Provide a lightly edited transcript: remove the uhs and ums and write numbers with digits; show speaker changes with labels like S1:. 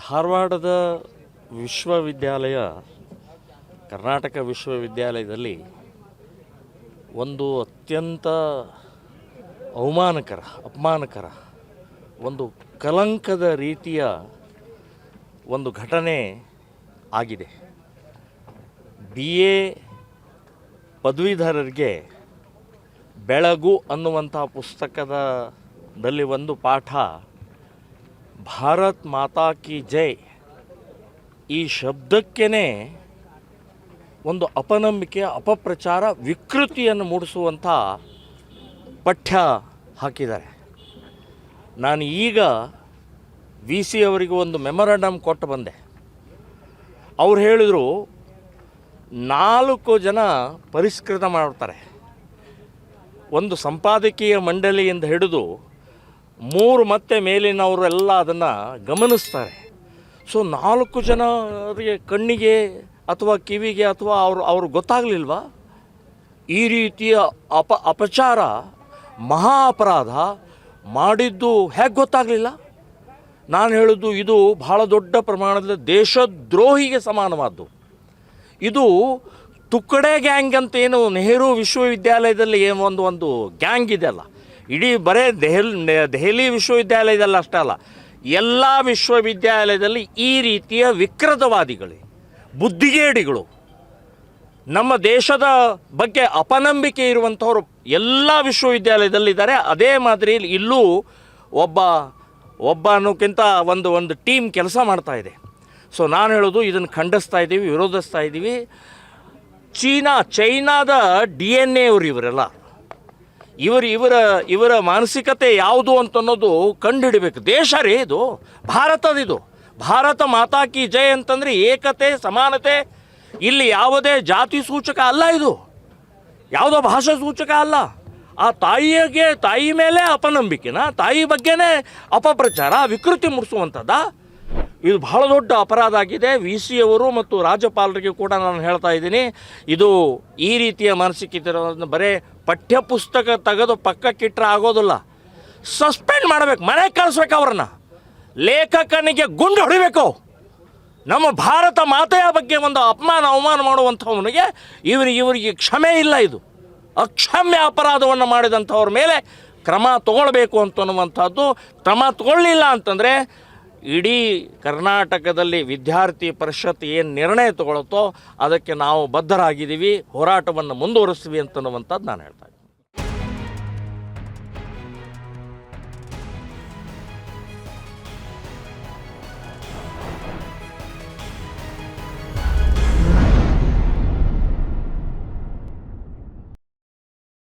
S1: ಧಾರವಾಡದ ವಿಶ್ವವಿದ್ಯಾಲಯ ಕರ್ನಾಟಕ ವಿಶ್ವವಿದ್ಯಾಲಯದಲ್ಲಿ ಒಂದು ಅತ್ಯಂತ ಅಪಮಾನಕರ ಒಂದು ಕಲಂಕದ ರೀತಿಯ ಒಂದು ಘಟನೆ ಆಗಿದೆ. BA ಪದವೀಧರರಿಗೆ ಬೆಳಗು ಅನ್ನುವಂಥ ಪುಸ್ತಕದಲ್ಲಿ ಒಂದು ಪಾಠ ಭಾರತ್ ಮಾತಾ ಕಿ ಜೈ ಈ ಶಬ್ದಕ್ಕೇ ಒಂದು ಅಪನಂಬಿಕೆ, ಅಪಪ್ರಚಾರ, ವಿಕೃತಿಯನ್ನು ಮೂಡಿಸುವಂಥ ಪಠ್ಯ ಹಾಕಿದ್ದಾರೆ. ನಾನು ಈಗ VC ಅವರಿಗೆ ಒಂದು ಮೆಮೊರಾಂಡಮ್ ಕೊಟ್ಟು ಬಂದೆ. ಅವ್ರು ಹೇಳಿದರು 4 ಜನ ಪರಿಷ್ಕೃತ ಮಾಡ್ತಾರೆ. ಒಂದು ಸಂಪಾದಕೀಯ ಮಂಡಳಿಯಿಂದ ಹಿಡಿದು 3 ಮತ್ತೆ ಮೇಲಿನವರೆಲ್ಲ ಅದನ್ನು ಗಮನಿಸ್ತಾರೆ. ಸೊ 4 ಜನರಿಗೆ ಕಣ್ಣಿಗೆ ಅಥವಾ ಕಿವಿಗೆ ಅಥವಾ ಅವ್ರಿಗೆ ಗೊತ್ತಾಗಲಿಲ್ವಾ ಈ ರೀತಿಯ ಅಪಚಾರ, ಮಹಾ ಅಪರಾಧ ಮಾಡಿದ್ದು ಹೇಗೆ ಗೊತ್ತಾಗಲಿಲ್ಲ? ನಾನು ಹೇಳೋದು ಇದು ಬಹಳ ದೊಡ್ಡ ಪ್ರಮಾಣದ ದೇಶದ್ರೋಹಿಗೆ ಸಮಾನವಾದ್ದು. ಇದು ತುಕ್ಕಡೆ ಗ್ಯಾಂಗ್ ಅಂತೇನು ನೆಹರು ವಿಶ್ವವಿದ್ಯಾಲಯದಲ್ಲಿ ಒಂದು ಗ್ಯಾಂಗ್ ಇದೆಯಲ್ಲ, ಇಡೀ ಬರೇ ದೆಹಲಿ ವಿಶ್ವವಿದ್ಯಾಲಯದಲ್ಲಿ ಅಷ್ಟೇ ಅಲ್ಲ, ಎಲ್ಲ ವಿಶ್ವವಿದ್ಯಾಲಯದಲ್ಲಿ ಈ ರೀತಿಯ ವಿಕೃತವಾದಿಗಳು, ಬುದ್ಧಿಗೇಡಿಗಳು, ನಮ್ಮ ದೇಶದ ಬಗ್ಗೆ ಅಪನಂಬಿಕೆ ಇರುವಂಥವ್ರು ಎಲ್ಲ ವಿಶ್ವವಿದ್ಯಾಲಯದಲ್ಲಿದ್ದಾರೆ. ಅದೇ ಮಾದರಿಯಲ್ಲಿ ಇಲ್ಲೂ ಒಬ್ಬ ಅನ್ನೋಕ್ಕಿಂತ ಒಂದು ಟೀಮ್ ಕೆಲಸ ಮಾಡ್ತಾ ಇದೆ. ಸೊ ನಾನು ಹೇಳೋದು ಇದನ್ನು ಖಂಡಿಸ್ತಾ ಇದ್ದೀವಿ, ವಿರೋಧಿಸ್ತಾ ಇದ್ದೀವಿ. ಚೈನಾದ DNA ಅವರು ಇವರೆಲ್ಲ ಇವರ ಮಾನಸಿಕತೆ ಯಾವುದು ಅಂತನ್ನೋದು ಕಂಡುಹಿಡಬೇಕು. ದೇಶ ರೀ ಇದು, ಭಾರತದಿದು. ಭಾರತ ಮಾತಾ ಕಿ ಜೈ ಅಂತಂದರೆ ಏಕತೆ, ಸಮಾನತೆ. ಇಲ್ಲಿ ಯಾವುದೇ ಜಾತಿ ಸೂಚಕ ಅಲ್ಲ, ಇದು ಯಾವುದೋ ಭಾಷಾ ಸೂಚಕ ಅಲ್ಲ. ಆ ತಾಯಿ ಮೇಲೆ ಅಪನಂಬಿಕೆನ, ತಾಯಿ ಬಗ್ಗೆನೇ ಅಪಪ್ರಚಾರ, ವಿಕೃತಿ ಮೂಡಿಸುವಂಥದ್ದ. ಇದು ಬಹಳ ದೊಡ್ಡ ಅಪರಾಧ ಆಗಿದೆ. VC ಅವರು ಮತ್ತು ರಾಜ್ಯಪಾಲರಿಗೆ ಕೂಡ ನಾನು ಹೇಳ್ತಾ ಇದ್ದೀನಿ, ಇದು ಈ ರೀತಿಯ ಮಾನಸಿಕತೆ ಬರೀ ಪಠ್ಯಪುಸ್ತಕ ತೆಗೆದು ಪಕ್ಕಕ್ಕಿಟ್ಟರೆ ಆಗೋದಿಲ್ಲ. ಸಸ್ಪೆಂಡ್ ಮಾಡಬೇಕು, ಮನೆಗೆ ಕಳಿಸ್ಬೇಕು ಅವ್ರನ್ನ. ಲೇಖಕನಿಗೆ ಗುಂಡು ಹೊಡಿಬೇಕು. ನಮ್ಮ ಭಾರತ ಮಾತೆಯ ಬಗ್ಗೆ ಒಂದು ಅವಮಾನ ಮಾಡುವಂಥವನಿಗೆ ಇವರಿಗೆ ಕ್ಷಮೆ ಇಲ್ಲ. ಇದು ಅಕ್ಷಮ್ಯ ಅಪರಾಧವನ್ನು ಮಾಡಿದಂಥವ್ರ ಮೇಲೆ ಕ್ರಮ ತಗೊಳ್ಬೇಕು ಅಂತನ್ನುವಂಥದ್ದು. ಕ್ರಮ ತಗೊಳ್ಳಿಲ್ಲ ಅಂತಂದರೆ ಇಡೀ ಕರ್ನಾಟಕದಲ್ಲಿ ವಿದ್ಯಾರ್ಥಿ ಪರಿಷತ್ ಏನು ನಿರ್ಣಯ ತಗೊಳುತ್ತೋ ಅದಕ್ಕೆ ನಾವು ಬದ್ಧರಾಗಿದ್ದೀವಿ, ಹೋರಾಟವನ್ನು ಮುಂದುವರಿಸ್ತೀವಿ ಅಂತನ್ನುವಂಥದ್ದು ನಾನು ಹೇಳ್ತಾ ಇದ್ದೀನಿ.